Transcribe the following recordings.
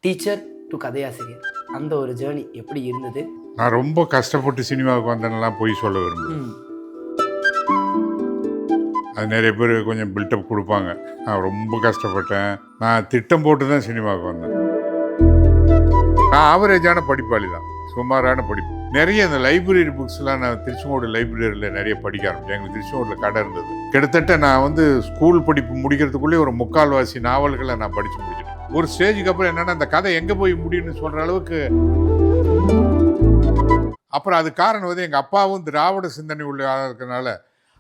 Teacher to கதையாசிரியர் அந்த ஒரு journey எப்படி இருந்தது? நான் ரொம்ப கஷ்டப்பட்டு சினிமாவுக்கு வந்தேன்னெல்லாம் போய் சொல்ல விரும்புகிறேன். அது நிறைய பேர் கொஞ்சம் பில்டப் கொடுப்பாங்க. நான் ரொம்ப கஷ்டப்பட்டேன், நான் திட்டம் போட்டு தான் சினிமாவுக்கு வந்தேன். நான் ஆவரேஜான படிப்பாளி தான், சுமாரான படிப்பு. நிறைய இந்த லைப்ரரி புக்ஸ்லாம் நான் திருச்செங்கோடு லைப்ரரியில் நிறைய படிக்க ஆரம்பிச்சேன். எங்களுக்கு திருச்செங்கோடில் கடை இருந்தது. கிட்டத்தட்ட நான் ஸ்கூல் படிப்பு முடிக்கிறதுக்குள்ளே ஒரு முக்கால்வாசி நாவல்களை நான் படித்து முடிச்சிட்டேன். ஒரு ஸ்டேஜுக்கு அப்புறம் என்னன்னா, அந்த கதை எங்கே போய் முடியும்னு சொல்கிற அளவுக்கு. அப்புறம் அது காரணம் எங்கள் அப்பாவும் திராவிட சிந்தனை உள்ள இருக்கிறதுனால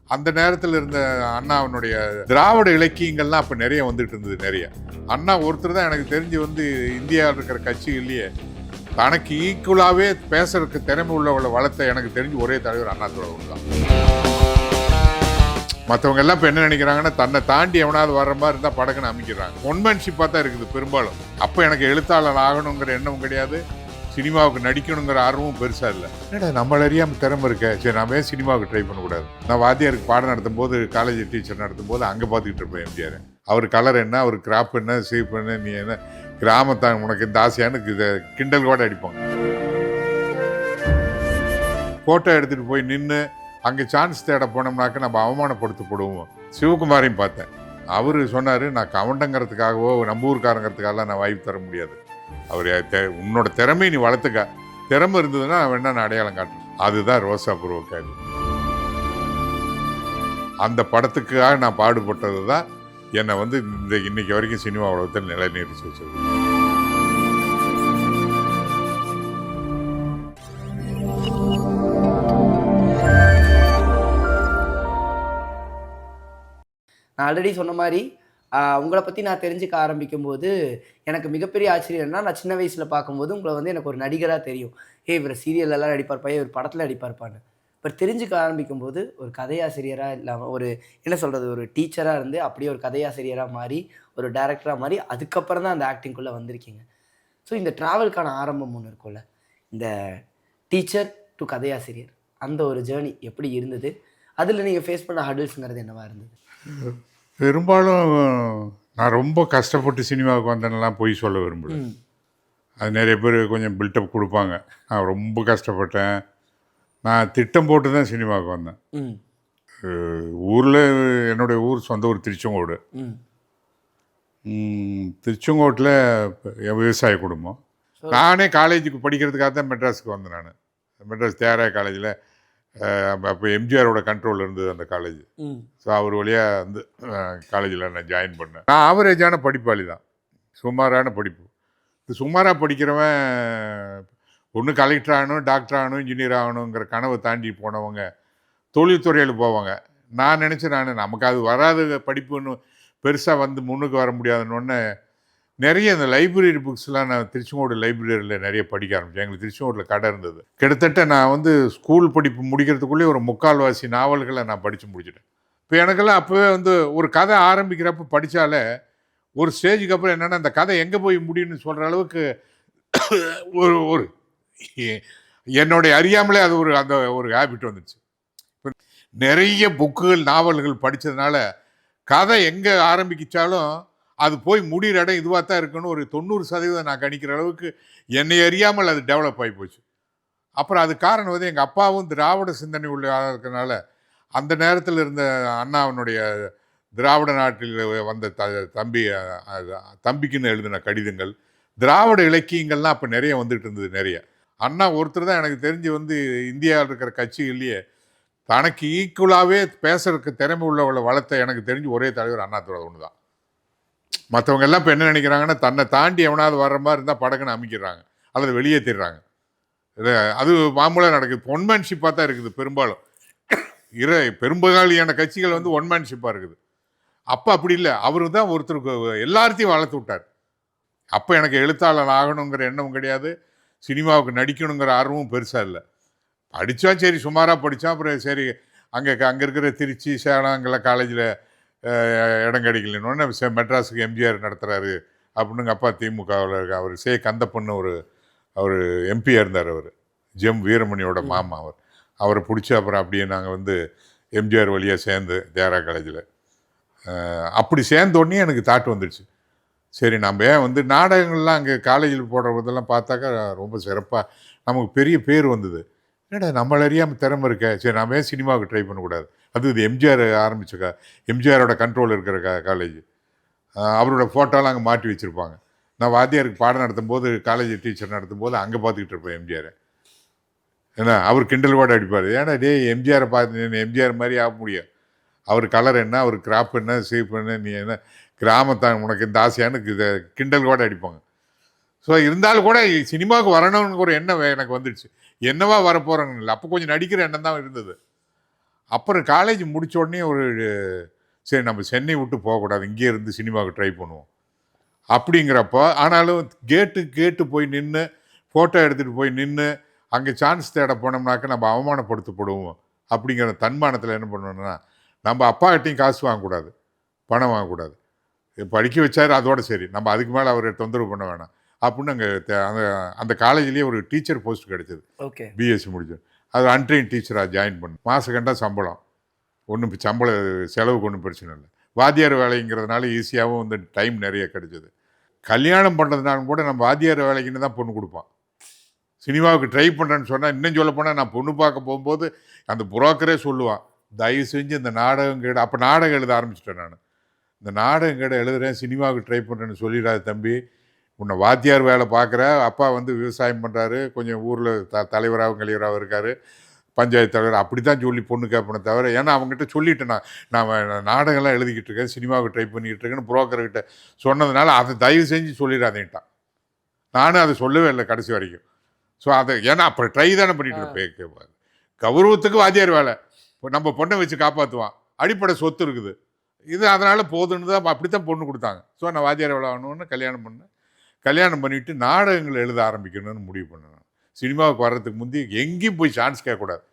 அந்த நேரத்தில் இருந்த அண்ணாவனுடைய திராவிட இலக்கியங்கள்லாம் அப்போ நிறைய வந்துட்டு இருந்தது. நிறைய அண்ணா ஒருத்தர் தான் எனக்கு தெரிஞ்சு இந்தியாவில் இருக்கிற கட்சிகள்லேயே தனக்கு ஈக்குவலாகவே பேசுறதுக்கு திறமை உள்ளவங்களை வளர்த்த எனக்கு தெரிஞ்சு ஒரே தலைவர் அண்ணா தலைவர் தான். மற்றவங்க எல்லாம் இப்போ என்ன நினைக்கிறாங்கன்னா, தன்னை தாண்டி எவனாவது வர்ற மாதிரி இருந்தால் படக்குன்னு அமைக்கிறாங்க. ஒன்மேன்ஷிப்பாக தான் இருக்குது பெரும்பாலும். அப்போ எனக்கு எழுத்தாளர் ஆகணுங்கிற எண்ணமும் கிடையாது, சினிமாவுக்கு நடிக்கணுங்கிற ஆர்வமும் பெருசாக இல்லை. என்னடா நம்மள அறியாமல் திறமை இருக்க, சரி நம்ம ஏன் சினிமாவுக்கு ட்ரை பண்ணக்கூடாது. நான் வாத்தியாருக்கு பாடம் நடத்தும் போது, காலேஜ் டீச்சர் நடத்தும் போது அங்கே பார்த்துக்கிட்டு இருப்பேன் எம்ஜிஆர். அவர் கலர் என்ன, அவர் கிராப் என்ன, சீப் என்ன, நீ என்ன கிராமத்தான் உனக்கு இந்த ஆசையானு இதை கிண்டல் கூட அடிப்பாங்க. ஃபோட்டோ எடுத்துகிட்டு போய் நின்று அங்கே சான்ஸ் தேட போனோம்னாக்க நம்ம அவமானப்படுத்தப்படுவோம். சிவகுமாரையும் பார்த்தேன். அவர் சொன்னார், நான் கவண்டங்கிறதுக்காகவோ நம்ம ஊருக்காரங்கிறதுக்காகலாம் நான் வாய்ப்பு தர முடியாது. அவர் உன்னோட திறமையை நீ வளர்த்துக்க, திறமை இருந்ததுன்னா வேணா நான் அடையாளம் காட்டுறேன். அதுதான் ரோசா பூர்வக்காரி. அந்த படத்துக்காக நான் பாடுபட்டது தான் என்னை இன்னைக்கு வரைக்கும் சினிமா உலகத்தில் நிலைநிறுத்தி வச்சது. நான் ஆல்ரெடி சொன்ன மாதிரி உங்களை பற்றி நான் தெரிஞ்சுக்க ஆரம்பிக்கும் போது எனக்கு மிகப்பெரிய ஆச்சரியம் என்ன, நான் சின்ன வயசில் பார்க்கும்போது உங்களை எனக்கு ஒரு நடிகராக தெரியும். இவர் சீரியல்லாம் நடிப்பார்ப்பா, இவர் படத்தில் நடிப்பார்ப்பான்னு. இப்போ தெரிஞ்சுக்க ஆரம்பிக்கும் போது ஒரு கதையாசிரியராக இல்லாமல் ஒரு என்ன சொல்கிறது, ஒரு டீச்சராக இருந்து அப்படியே ஒரு கதையாசிரியராக மாறி ஒரு டைரக்டராக மாறி அதுக்கப்புறம் தான் அந்த ஆக்டிங்குள்ளே வந்திருக்கீங்க. ஸோ இந்த ட்ராவலுக்கான ஆரம்பம் ஒன்று இருக்கும்ல, இந்த டீச்சர் டு கதையாசிரியர் அந்த ஒரு ஜேர்னி எப்படி இருந்தது? அதில் நீங்கள் ஃபேஸ் பண்ண ஹர்டில்ஸுங்கிறது என்னவா இருந்தது? பெரும்பாலும் நான் ரொம்ப கஷ்டப்பட்டு சினிமாவுக்கு வந்தேன்னெல்லாம் போய் சொல்ல விரும்புகிறேன். அது நிறைய பேர் கொஞ்சம் பில்டப் கொடுப்பாங்க. நான் ரொம்ப கஷ்டப்பட்டேன், நான் திட்டம் போட்டு தான் சினிமாவுக்கு வந்தேன். ஊரில் என்னுடைய ஊர் சொந்த ஊர் திருச்செங்கோடு. திருச்செங்கோட்டில் என் விவசாய குடும்பம். நானே காலேஜுக்கு படிக்கிறதுக்காக தான் மெட்ராஸுக்கு வந்தேன். நான் மெட்ராஸ் தியாகராய காலேஜில் அப்போ எம்ஜிஆரோட கண்ட்ரோல் இருந்தது அந்த காலேஜ். ஸோ அவர் வழியாக காலேஜில் நான் ஜாயின் பண்ணேன். நான் ஆவரேஜான படிப்பாளி தான், சுமாரான படிப்பு. இது சுமாராக படிக்கிறவன் ஒன்று கலெக்டர் ஆகணும், டாக்டர் ஆகணும், இன்ஜினியர் ஆகணுங்கிற கனவை தாண்டி போனவங்க தொழில்துறையில் போவாங்க. நான் நினச்சேன், நமக்கு அது வராத படிப்புன்னு பெருசாக முன்னுக்கு வர முடியாதுன்னு நிறைய இந்த லைப்ரரி புக்ஸ்லாம் நான் திருச்செங்கோடு லைப்ரரியில் நிறைய படிக்க ஆரம்பித்தேன். எங்களுக்கு திருச்செங்கோடில் கடை இருந்தது. கிட்டத்தட்ட நான் ஸ்கூல் படிப்பு முடிக்கிறதுக்குள்ளே ஒரு முக்கால்வாசி நாவல்களை நான் படித்து முடிச்சிட்டேன். இப்போ எனக்கெல்லாம் அப்போவே ஒரு கதை ஆரம்பிக்கிறப்ப படித்தாலே ஒரு ஸ்டேஜுக்கு அப்புறம் என்னென்னா, அந்த கதை எங்கே போய் முடியும்னு சொல்கிற அளவுக்கு ஒரு என்னுடைய அறியாமலே அது ஒரு ஹேபிட் வந்துச்சு. இப்போ நிறைய புக்குகள் நாவல்கள் படித்ததுனால கதை எங்கே ஆரம்பிச்சாலும் அது போய் முடிகிற இடம் இதுவாக தான் இருக்குன்னு ஒரு 90% நான் கணிக்கிற அளவுக்கு என்னை அறியாமல் அது டெவலப் ஆகி போச்சு. அப்புறம் அது காரணம் எங்கள் அப்பாவும் திராவிட சிந்தனை உள்ள இருக்கிறதுனால அந்த நேரத்தில் இருந்த அண்ணாவனுடைய திராவிட நாட்டில் வந்த தம்பிக்குன்னு எழுதின கடிதங்கள், திராவிட இலக்கியங்கள்லாம் அப்போ நிறைய வந்துட்டு இருந்தது. நிறைய அண்ணா ஒருத்தர் தான் எனக்கு தெரிஞ்சு இந்தியாவில் இருக்கிற கட்சிகள்லேயே தனக்கு ஈக்குவலாகவே பேசுறதுக்கு திறமை உள்ளவங்களை வளர்த்த எனக்கு தெரிஞ்சு ஒரே தலைவர் அண்ணா ஒன்று தான். மற்றவங்க எல்லாம் இப்போ என்ன நினைக்கிறாங்கன்னா, தன்னை தாண்டி எவனாவது வர்ற மாதிரி இருந்தால் படக்குன்னு அமைக்கிறாங்க அல்லது வெளியேற்றிடுறாங்க. அது மாமூலாக நடக்குது. ஒன்மேன்ஷிப்பாக தான் இருக்குது பெரும்பாலும். பெரும்பாலான கட்சிகள் ஒன்மேன்ஷிப்பாக இருக்குது. அப்போ அப்படி இல்லை, அவரு தான் ஒருத்தருக்கு எல்லாத்தையும் வளர்த்து விட்டார். அப்போ எனக்கு எழுத்தாளர் ஆகணுங்கிற எண்ணமும் கிடையாது, சினிமாவுக்கு நடிக்கணுங்கிற ஆர்வமும் பெருசாக இல்லை. படித்தா சரி, சுமாராக படித்தான். அப்புறம் சரி அங்கே இருக்கிற திருச்சி, சேலம் அங்கெல்லாம் காலேஜில் இடம் கிடைக்கலன்னு மெட்ராஸுக்கு எம்ஜிஆர் நடத்துகிறாரு அப்படின்னு அப்பா திமுகவில் இருக்க அவர் கந்தப்பண்ணு அவர் எம்பியாக இருந்தார். அவர் ஜெம் வீரமணியோட மாமா. அவரை பிடிச்சி அப்புறம் அப்படியே நாங்கள் எம்ஜிஆர் வழியாக சேர்ந்து தியாகராய காலேஜில் அப்படி சேர்ந்தோடனே எனக்கு தாட் வந்துடுச்சு, சரி நம்ம ஏன் வந்து நாடகங்கள்லாம் அங்கே காலேஜில் போடுறதெல்லாம் பார்த்தாக்கா ரொம்ப சிறப்பாக நமக்கு பெரிய பேர் வந்தது. என்னடா நம்மள அறியாமல் திறமை இருக்க, சரி நம்ம ஏன் சினிமாவுக்கு ட்ரை பண்ணக்கூடாது. அது இது எம்ஜிஆர் ஆரம்பிச்ச எம்ஜிஆரோட கண்ட்ரோல் இருக்கிற காலேஜ். அவரோட ஃபோட்டோலாம் அங்கே மாட்டி வச்சுருப்பாங்க. நான் வாத்தியாருக்கு பாடம் நடத்தும்போது காலேஜ் டீச்சர் நடத்தும்போது அங்கே பார்த்துக்கிட்டு இருப்பேன் எம்ஜிஆரை. ஏன்னா அவர் கிண்டல் கூட அடிப்பார். ஏன்னா டேய் எம்ஜிஆரை பார்த்து எம்ஜிஆர் மாதிரி ஆக முடியாது. அவர் கலர் என்ன, அவர் கிராப் என்ன, ஷேப் என்ன, நீ என்ன கிராமத்தான் உனக்கு இந்த ஆசையான்னு கிண்டல் கூட அடிப்பாங்க. ஸோ இருந்தாலும் கூட சினிமாவுக்கு வரணும்னு ஒரு எண்ணம் எனக்கு வந்துடுச்சு. என்னவா வரப்போகிறேன்னு இல்லை, அப்போ கொஞ்சம் நடிக்கிற எண்ணம் தான் இருந்தது. அப்புறம் காலேஜ் முடிச்ச உடனே ஒரு சரி நம்ம சென்னை விட்டு போகக்கூடாது, இங்கே இருந்து சினிமாவுக்கு ட்ரை பண்ணுவோம் அப்படிங்கிறப்போ, ஆனாலும் கேட்டு போய் நின்று ஃபோட்டோ எடுத்துகிட்டு போய் நின்று அங்கே சான்ஸ் தேட போனோம்னாக்க நம்ம அவமானப்படுத்தப்படுவோம் அப்படிங்கிற தன்மானத்தில் என்ன பண்ணணும்னா, நம்ம அப்பாகிட்டையும் காசு வாங்கக்கூடாது, பணம் வாங்கக்கூடாது. படிக்க வச்சார் அதோட சரி, நம்ம அதுக்கு மேலே அவரை தொந்தரவு பண்ண வேணாம் அப்படின்னு அங்கே அந்த அந்த காலேஜ்லேயே ஒரு டீச்சர் போஸ்ட் கிடைச்சது. ஓகே. பிஎஸ்சி முடிஞ்சது. அது அன்ட்ரெயின் டீச்சராக ஜாயின் பண்ணு. மாதம் கண்டா சம்பளம், ஒன்றும் சம்பள செலவுக்கு ஒன்றும் பிரச்சனை இல்லை. வாத்தியார் வேலைங்கிறதுனால ஈஸியாகவும் வந்து டைம் நிறைய கிடைச்சது. கல்யாணம் பண்ணுறதுனாலும் கூட நம்ம வாத்தியார் வேலைக்குன்னு தான் பொண்ணு கொடுப்பான். சினிமாவுக்கு ட்ரை பண்ணுறேன்னு சொன்னால், இன்னும் சொல்ல போனால் நான் பொண்ணு பார்க்க போகும்போது அந்த புரோக்கரே சொல்லுவான், தயவு செஞ்சு இந்த நாடகம் கேடு, அப்போ நாடகம் எழுத ஆரம்பிச்சிட்டேன் நான். இந்த நாடகம் கேடு எழுதுகிறேன், சினிமாவுக்கு ட்ரை பண்ணுறேன்னு சொல்லிடாது தம்பி, உன்னை வாத்தியார் வேலை பார்க்குற, அப்பா வந்து விவசாயம் பண்ணுறாரு, கொஞ்சம் ஊரில் தலைவராகவும் கலைவராகவும் இருக்கார், பஞ்சாயத்து தலைவர், அப்படி தான் சொல்லி பொண்ணு கேட்பனே தவிர, ஏன்னா அவங்ககிட்ட சொல்லிட்டேன் நான் நாடகம்லாம் எழுதிக்கிட்டு இருக்கேன், சினிமாவுக்கு ட்ரை பண்ணிக்கிட்டு இருக்கேன்னு புரோக்கர்கிட்ட சொன்னதுனால அதை தயவு செஞ்சு சொல்லிடாதேன்ட்டான். நானும் அதை சொல்லவே இல்லை கடைசி வரைக்கும். ஸோ அதை ஏன்னா அப்புறம் ட்ரை தானே பண்ணிட்டு இருப்பேன். கௌரவத்துக்கு வாத்தியார் வேலை, இப்போ நம்ம பொண்ணை வச்சு காப்பாற்றுவான், அடிப்படை சொத்து இருக்குது, இது அதனால் போதுன்னு தான் அப்படித்தான் பொண்ணு கொடுத்தாங்க. ஸோ நான் வாத்தியார் வேலை ஆகணும்னு கல்யாணம் பண்ணேன். கல்யாணம் பண்ணிவிட்டு நாடகங்கள் எழுத ஆரம்பிக்கணும்னு முடிவு பண்ணேன். சினிமாவுக்கு வர்றதுக்கு முந்தி எங்கேயும் போய் சான்ஸ் கேட்கக்கூடாது.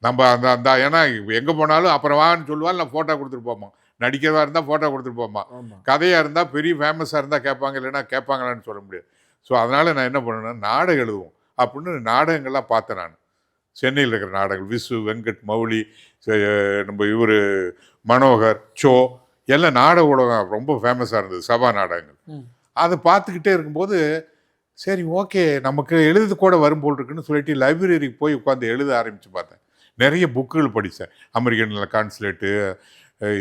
நம்ம அந்த அந்த ஏன்னா எங்கே போனாலும் அப்புறம் வான்னு சொல்லுவாள், நான் ஃபோட்டோ கொடுத்துட்டு போமா, நடிக்கிறதா இருந்தால் ஃபோட்டோ கொடுத்துட்டு போமா, கதையாக இருந்தால் பெரிய ஃபேமஸாக இருந்தால் கேட்பாங்க, இல்லைன்னா கேட்பாங்களான்னு சொல்ல முடியாது. ஸோ அதனால் நான் என்ன பண்ணேன்னா நாடகம் எழுதுவோம் அப்படின்னு நாடகங்கள்லாம் பார்த்தேன். நான் சென்னையில் இருக்கிற நாடகங்கள், விசு, வெங்கட், மௌலி, நம்ம இவர் மனோகர், சோ எல்லாம் நாடக உலகம் ரொம்ப ஃபேமஸாக இருந்தது, சபா நாடகங்கள். அதை பார்த்துக்கிட்டே இருக்கும்போது சரி ஓகே நமக்கு எழுது கூட வரும் போல் இருக்குன்னு சொல்லிட்டு லைப்ரரிக்கு போய் உட்காந்து எழுத ஆரம்பித்து பார்த்தேன். நிறைய புக்குகள் படித்தேன். அமெரிக்கன் கான்சுலேட்டு,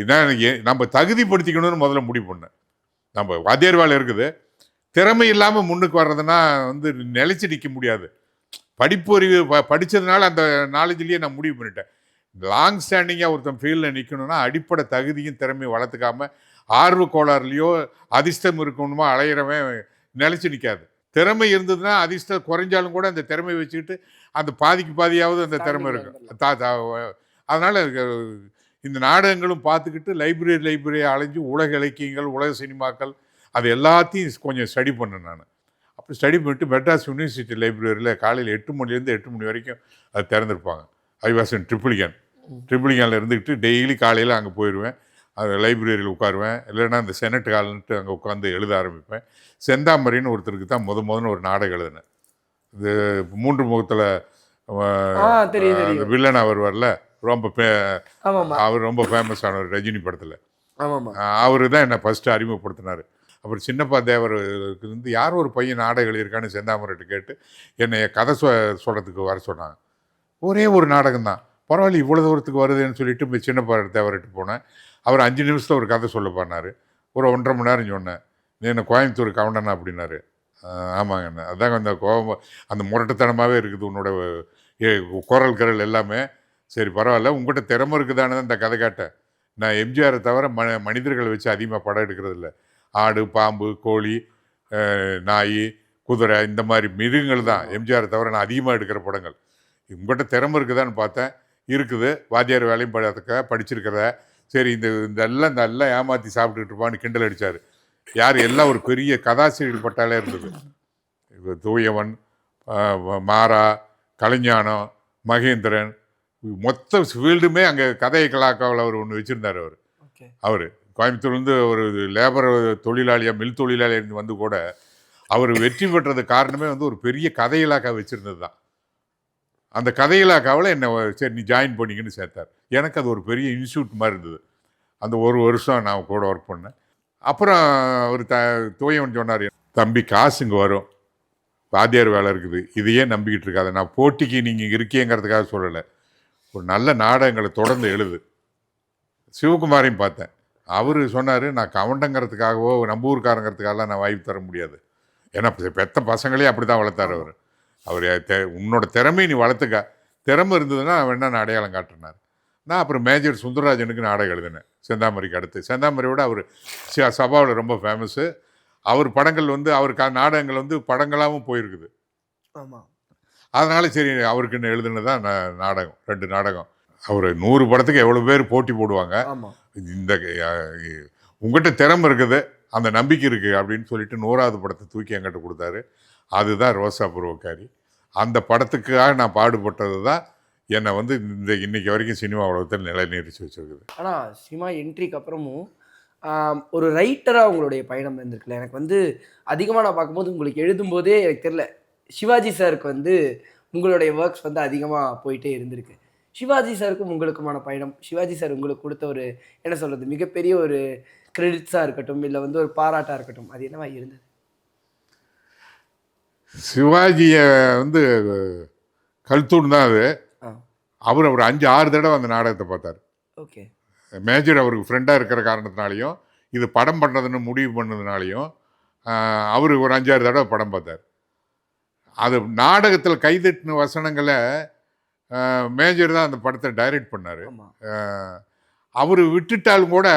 இதான் நம்ம தகுதிப்படுத்திக்கணும்னு முதல்ல முடிவு பண்ணேன். நம்ம வாத்தியார் வேலை இருக்குது, திறமை இல்லாமல் முன்னுக்கு வர்றதுன்னா வந்து நிலைச்சி நிற்க முடியாது. படிப்பறிவு படித்ததுனால அந்த நாலேஜ்லேயே நான் முடிவு பண்ணிட்டேன். லாங் ஸ்டாண்டிங்காக ஒருத்தன் ஃபீல்டில் நிற்கணும்னா அடிப்படை தகுதியும் திறமையும் வளர்த்துக்காம ஆர்வ கோளாறுலையோ அதிர்ஷ்டம் இருக்கணுமோ அலையிறவன் நிலைச்சி நிற்காது. திறமை இருந்ததுன்னா அதிர்ஷ்டம் குறைஞ்சாலும் கூட அந்த திறமையை வச்சுக்கிட்டு அந்த பாதிக்கு பாதியாவது அந்த திறமை இருக்கும். அதனால் இந்த நாடகங்களும் பார்த்துக்கிட்டு லைப்ரரியை அலைஞ்சு உலக இலக்கியங்கள், உலக சினிமாக்கள் அது எல்லாத்தையும் கொஞ்சம் ஸ்டடி பண்ணேன் நான். அப்படி ஸ்டடி பண்ணிட்டு மெட்ராஸ் யூனிவர்சிட்டி லைப்ரரியில் காலையில் 8 மணிலேருந்து 8 மணி வரைக்கும் அது திறந்துருப்பாங்க. ஐ வாஸ் இன் ட்ரிபிளிகேனில் இருந்துக்கிட்டு டெய்லி காலையில் அங்கே போயிடுவேன். அது லைப்ரரியில் உட்காருவேன், இல்லைன்னா அந்த செனட் ஹால்ன்ட்டு அங்கே உட்காந்து எழுத ஆரம்பிப்பேன். செந்தாமரைன்னு ஒருத்தருக்கு தான் முதல்ல ஒரு நாடகம் எழுதினேன். இது 3 முகத்தில் வில்லன் அவர் வரல, ரொம்ப அவர் ரொம்ப ஃபேமஸானவர் ரஜினி படத்தில். அவர் தான் என்னை ஃபஸ்ட்டு அறிமுகப்படுத்தினார். அப்புறம் சின்னப்பா தேவருக்கு வந்து யாரோ ஒரு பையன் நாடகம் எழுதியிருக்கான்னு செந்தாமரைட்டு கேட்டு என்னை கதை சொல்கிறதுக்கு வர சொன்னாங்க. ஒரே ஒரு நாடகம் தான், பரவாயில்ல இவ்வளோ தூரத்துக்கு வருதுன்னு சொல்லிட்டு சின்னப்பா தேவர்கிட்ட போனேன். அவர் 5 நிமிஷத்தில் ஒரு கதை சொல்ல பண்ணார். ஒரு 1.5 மணி நேரம் சொன்னேன். நீ என்ன கோயம்புத்தூர் கவுண்டனா அப்படின்னாரு. ஆமாங்கண்ணா, அதாங்க அந்த கோபம் அந்த முரட்டுத்தனமாகவே இருக்குது உன்னோட குரல் கரல் எல்லாமே. சரி பரவாயில்ல, உங்கள்கிட்ட திறமை இருக்குதானு தான் இந்த கதை கேட்டேன். நான் எம்ஜிஆரை தவிர மனிதர்களை வச்சு அதிகமாக படம் எடுக்கிறது இல்லை. ஆடு, பாம்பு, கோழி, நாய், குதிரை இந்த மாதிரி மிருகங்கள் தான் எம்ஜிஆரை தவிர நான் அதிகமாக எடுக்கிற படங்கள். உங்கள்கிட்ட திறமை இருக்குதான்னு பார்த்தேன், இருக்குது, வாத்தியார் வேலையும் படிச்சிருக்கிறத. சரி இந்த எல்லாம் ஏமாற்றி சாப்பிட்டுட்டு இருப்பான்னு கிண்டல் அடித்தார். யார் எல்லாம் ஒரு பெரிய கதாசிரியர் பட்டாலே இருந்தது. தூயவன், மாறா, கலைஞானம், மகேந்திரன், மொத்த ஃபீல்டுமே அங்கே கதை கலாக்காவில் அவர் ஒன்று வச்சுருந்தார். அவர் கோயம்புத்தூர்லேருந்து ஒரு லேபர் தொழிலாளியாக, மில் தொழிலாளியாக இருந்து வந்து கூட அவர் வெற்றி பெற்றது காரணமே வந்து ஒரு பெரிய கதை இலாக்கா வச்சுருந்தது தான். அந்த கதை இலாக்காவில் என்னை சரி நீ ஜாயின் பண்ணிங்கன்னு சேர்த்தார். எனக்கு அது ஒரு பெரிய இன்ஸ்டியூட் மாதிரி இருந்தது. அந்த ஒரு வருஷம் நான் கூட ஒர்க் பண்ணேன். அப்புறம் அவர் தோயவன் சொன்னார், தம்பி காசு இங்கே வரும், வாத்தியார் வேலை இருக்குது, இதையே நம்பிக்கிட்டு இருக்காது. நான் போட்டிக்கு நீங்கள் இருக்கீங்கிறதுக்காக சொல்லலை, ஒரு நல்ல நாடகங்களை தொடர்ந்து எழுது. சிவகுமாரையும் பார்த்தேன், அவர் சொன்னார், நான் கவண்டங்கிறதுக்காகவோ நம்ம ஊருக்காரங்கிறதுக்காகலாம் நான் வாய்ப்பு தர முடியாது. ஏன்னா பெத்த பசங்களே அப்படி தான் வளர்த்தார் அவர். அவர் உன்னோட திறமையை நீ வளர்த்துக்க, திறமை இருந்ததுன்னா அவன் என்ன அடையாளம் காட்டினார். நான் அப்புறம் மேஜர் சுந்தரராஜனுக்கு நாடகம் எழுதினேன், செந்தாமரைக்கு அடுத்து. செந்தாமரையோட அவர் சபாவில் ரொம்ப ஃபேமஸ்ஸு. அவர் படங்கள் வந்து அவருக்கு நாடகங்கள் வந்து படங்களாகவும் போயிருக்குது. ஆமாம். அதனால சரி அவருக்குன்னு எழுதுனது தான் நாடகம், 2 நாடகம். அவர் 100 படத்துக்கு எவ்வளோ பேர் போட்டி போடுவாங்க. இந்த உங்கள்கிட்ட திறமை இருக்குது, அந்த நம்பிக்கை இருக்குது அப்படின்னு சொல்லிட்டு 100வது படத்தை தூக்கி என்கிட்ட கொடுத்தாரு. அதுதான் ரோசா பருவக்காரி. அந்த படத்துக்காக நான் பாடுபட்டது தான் என்னை வந்து இன்னைக்கு வரைக்கும் சினிமா உலகத்தில் நிலைநிறுத்தி வச்சிருக்குது. ஆனால் சினிமா என்ட்ரிக்கு அப்புறமும் ஒரு ரைட்டராக உங்களுடைய பயணம் இருந்திருக்குல்ல. எனக்கு வந்து அதிகமாக நான் பார்க்கும்போது உங்களுக்கு எழுதும்போதே எனக்கு தெரியல, சிவாஜி சாருக்கு வந்து உங்களுடைய ஒர்க்ஸ் வந்து அதிகமாக போயிட்டே இருந்திருக்கு. சிவாஜி சாருக்கும் உங்களுக்குமான பயணம், சிவாஜி சார் உங்களுக்கு கொடுத்த ஒரு என்ன சொல்கிறது மிகப்பெரிய ஒரு கிரெடிட்ஸாக இருக்கட்டும், இல்லை வந்து ஒரு பாராட்டாக இருக்கட்டும், அது என்னவா இருந்தது? சிவாஜியை வந்து கல்தூன் தான் அது. அவர் 5-6 தடவை அந்த நாடகத்தை பார்த்தார். ஓகே. மேஜர் அவருக்கு ஃப்ரெண்டாக இருக்கிற காரணத்தினாலையும், இது படம் பண்ணுறதுன்னு முடிவு பண்ணதுனாலையும் அவர் ஒரு 5-6 தடவை படம் பார்த்தார். அது நாடகத்தில் கைதட்டின வசனங்களை மேஜர் தான் அந்த படத்தை டைரக்ட் பண்ணார். அவர் விட்டுட்டாலும் கூட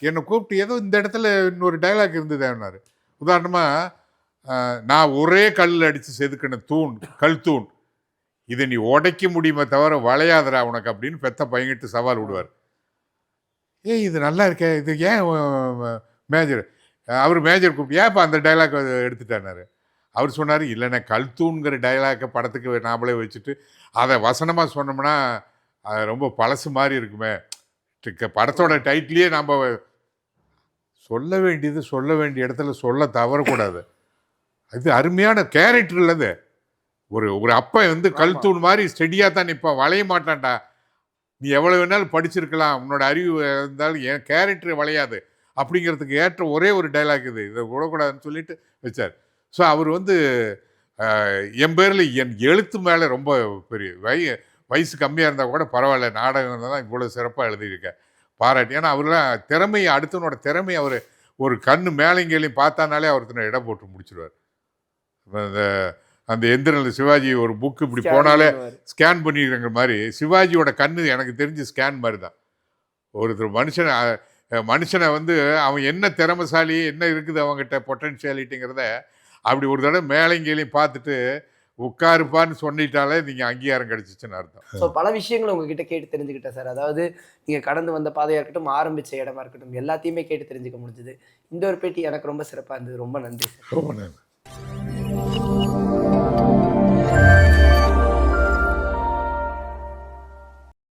என்னை கூப்பிட்டு ஏதோ இந்த இடத்துல இன்னொரு டைலாக் இருந்ததுன்னாரு. உதாரணமாக, நான் ஒரே கல்லில் அடித்து செதுக்கின தூண், கல் தூண், இதை நீ உடைக்க முடியுமே தவிர வளையாதரா உனக்கு அப்படின்னு பெத்த பையன்கிட்ட சவால் விடுவார். இது நல்லா இருக்கே, இது ஏன் மேஜர் அவர் மேஜர் கூப்பிட்டு ஏன்ப்பா அந்த டைலாக் எடுத்துட்டாரு. அவர் சொன்னார், இல்லைண்ணே கல் தூண்கிற டைலாக்கை படத்துக்கு நாமளே வச்சுட்டு அதை வசனமாக சொன்னோம்னா அது ரொம்ப பழசு மாதிரி இருக்குமே, படத்தோட டைட்டிலே நாம் சொல்ல வேண்டியது சொல்ல வேண்டிய இடத்துல சொல்ல தவறக்கூடாது. அது அருமையான கேரக்டர் இல்லது. ஒரு அப்பன் வந்து கல் தூண் மாதிரி ஸ்டெடியாக தான் நிற்பான், வளைய மாட்டான்டா. நீ எவ்வளோ வேணாலும் படிச்சிருக்கலாம், உன்னோட அறிவு இருந்தாலும் என் கேரக்டர் வளையாது அப்படிங்கிறதுக்கு ஏற்ற ஒரே ஒரு டைலாக் இது, இதை விடக்கூடாதுன்னு சொல்லிட்டு வச்சார். ஸோ அவர் வந்து என் பேரில் என் எழுத்து மேலே ரொம்ப பெரிய வயசு கம்மியாக இருந்தால் கூட பரவாயில்ல, நாடகம் தான் இவ்வளோ சிறப்பாக எழுதியிருக்கேன் பாராட்டி. ஏன்னா அவர்லாம் திறமையை, அடுத்தவனோட திறமையை அவர் ஒரு கண்ணு மேலேங்கேலையும் பார்த்தானாலே அவருக்கு இடம் போட்டு முடிச்சிடுவார். அந்த எந்திரனில் சிவாஜி ஒரு புக்கு இப்படி போனாலே ஸ்கேன் பண்ணிடுற மாதிரி சிவாஜியோட கண்ணு எனக்கு தெரிஞ்சு ஸ்கேன் மாதிரி தான். ஒருத்தர் மனுஷனை வந்து அவன் என்ன திறமைசாலி, என்ன இருக்குது அவங்ககிட்ட பொட்டன்ஷியாலிட்டிங்கிறத அப்படி ஒரு தடவை மேலேங்கேலையும் பார்த்துட்டு உட்காருப்பான்னு சொல்லிட்டாலே நீங்கள் அங்கீகாரம் கிடைச்சிச்சுன்னு அர்த்தம். ஸோ பல விஷயங்களை உங்ககிட்ட கேட்டு தெரிஞ்சுக்கிட்டேன் சார். அதாவது நீங்கள் கடந்து வந்த பாதையாக இருக்கட்டும், ஆரம்பித்த இடமா இருக்கட்டும், எல்லாத்தையுமே கேட்டு தெரிஞ்சுக்க முடிஞ்சுது. இந்த ஒரு பேட்டி எனக்கு ரொம்ப சிறப்பாக இருந்தது. ரொம்ப நன்றி சார். ரொம்ப நன்றி.